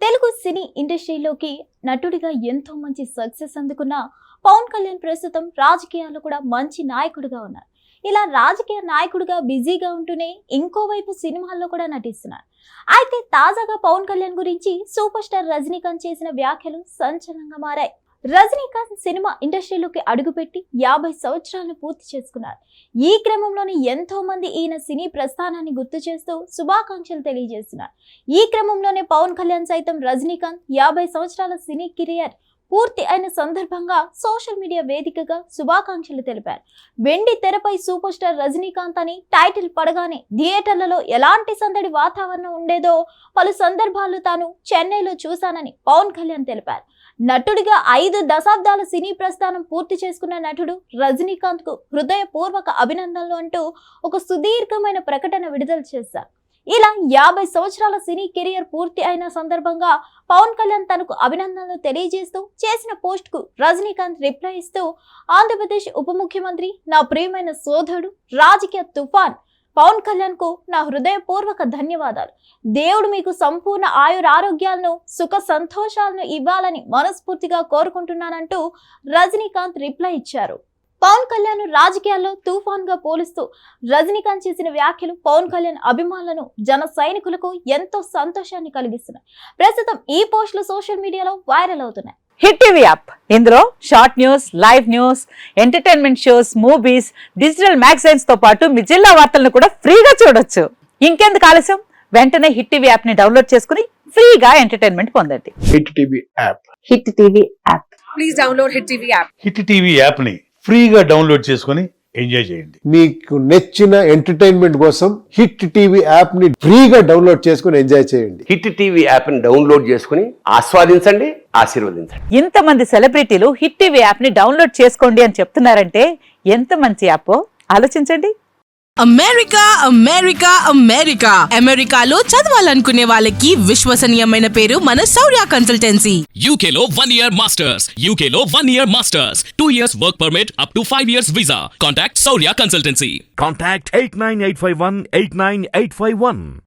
తెలుగు సినీ ఇండస్ట్రీలోకి నటుడిగా ఎంతో మంచి సక్సెస్ అందుకున్న పవన్ కళ్యాణ్ ప్రస్తుతం రాజకీయాల్లో కూడా మంచి నాయకుడిగా ఉన్నారు. ఇలా రాజకీయ నాయకుడిగా బిజీగా ఉంటూనే ఇంకోవైపు సినిమాల్లో కూడా నటిస్తున్నారు. అయితే తాజాగా పవన్ కళ్యాణ్ గురించి సూపర్ స్టార్ రజనీకాంత్ చేసిన వ్యాఖ్యలు సంచలనంగా మారాయి. రజనీకాంత్ సినిమా ఇండస్ట్రీలోకి అడుగుపెట్టి 50 సంవత్సరాలను పూర్తి చేసుకున్నారు. ఈ క్రమంలోనే ఎంతో మంది ఈయన సినీ ప్రస్థానాన్ని గుర్తు చేస్తూ శుభాకాంక్షలు తెలియజేస్తున్నారు. ఈ క్రమంలోనే పవన్ కళ్యాణ్ సైతం రజనీకాంత్ 50 సంవత్సరాల సినీ కెరియర్ పూర్తి అయిన సందర్భంగా సోషల్ మీడియా వేదికగా శుభాకాంక్షలు తెలిపారు. వెండి తెరపై సూపర్ స్టార్ రజనీకాంత్ అని టైటిల్ పడగానే థియేటర్లలో ఎలాంటి సందడి వాతావరణం ఉండేదో పలు సందర్భాల్లో తాను చెన్నైలో చూశానని పవన్ కళ్యాణ్ తెలిపారు. నటుడిగా 5 దశాబ్దాల సినీ ప్రస్థానం పూర్తి చేసుకున్న నటుడు రజనీకాంత్ కు హృదయపూర్వక అభినందనలు అంటూ ఒక సుదీర్ఘమైన ప్రకటన విడుదల చేశారు. ఇలా 50 సంవత్సరాల సినీ కెరియర్ పూర్తి అయిన సందర్భంగా పవన్ కళ్యాణ్ తనకు అభినందనలు తెలియజేస్తూ చేసిన పోస్ట్ కు రజనీకాంత్ రిప్లై ఇస్తూ, ఆంధ్రప్రదేశ్ ఉప ముఖ్యమంత్రి, నా ప్రియమైన సోదరుడు, రాజకీయ తుఫాన్ పవన్ కళ్యాణ్ కు నా హృదయపూర్వక ధన్యవాదాలు. దేవుడు మీకు సంపూర్ణ ఆయురారోగ్యాలను, సుఖ సంతోషాలను ఇవ్వాలని మనస్ఫూర్తిగా కోరుకుంటున్నానంటూ రజనీకాంత్ రిప్లై ఇచ్చారు. పవన్ కళ్యాణ్ రాజకీయాల్లో తుఫాన్ గా పోలుస్తూ రజనీకాంత్ చేసిన వ్యాఖ్యలు పవన్ కళ్యాణ్ అభిమానులను, జన సైనికులకు ఎంతో సంతోషాన్ని కలిగిస్తున్నాయి. ప్రస్తుతం ఈ పోస్టులు సోషల్ మీడియాలో వైరల్ అవుతున్నాయి. హిట్ టీవీ యాప్, ఇందులో short news, live news, entertainment shows, movies, digital magazines తో పాటు మీ జిల్లా వార్తలను కూడా ఫ్రీగా చూడొచ్చు. ఇంకెందుకు ఆలస్యం, వెంటనే హిట్ టీవీ యాప్ ని డౌన్లోడ్ చేసుకుని ఫ్రీగా ఎంటర్టైన్మెంట్ పొందండి. Hit TV app. Hit TV app. Please download hit TV app. Hit TV app ని ఫ్రీగా డౌన్లోడ్ చేసుకుని ఎంజాయ్ చేయండి. మీకు నచ్చిన ఎంటర్టైన్మెంట్ కోసం హిట్ టీవీ యాప్ ని ఫ్రీగా డౌన్లోడ్ చేసుకుని ఎంజాయ్ చేయండి. హిట్ టీవీ యాప్ ని డౌన్లోడ్ చేసుకుని ఆస్వాదించండి, ఆశీర్వదించండి. ఇంతమంది సెలబ్రిటీలు హిట్ టీవీ యాప్ ని డౌన్లోడ్ చేసుకోండి అని చెప్తున్నారంటే ఎంత మంచి యాప్ ఆలోచించండి. అమెరికా అమెరికా అమెరికా అమెరికాలో చదవాలనుకునే వాళ్ళకి విశ్వసనీయమైన పేరు మన శౌర్య కన్సల్టెన్సీ. UK లో 1 year masters. UK లో 1 year masters. 2 years work permit up to 5 years visa. Contact Saurya Consultancy. Contact 89851 89851.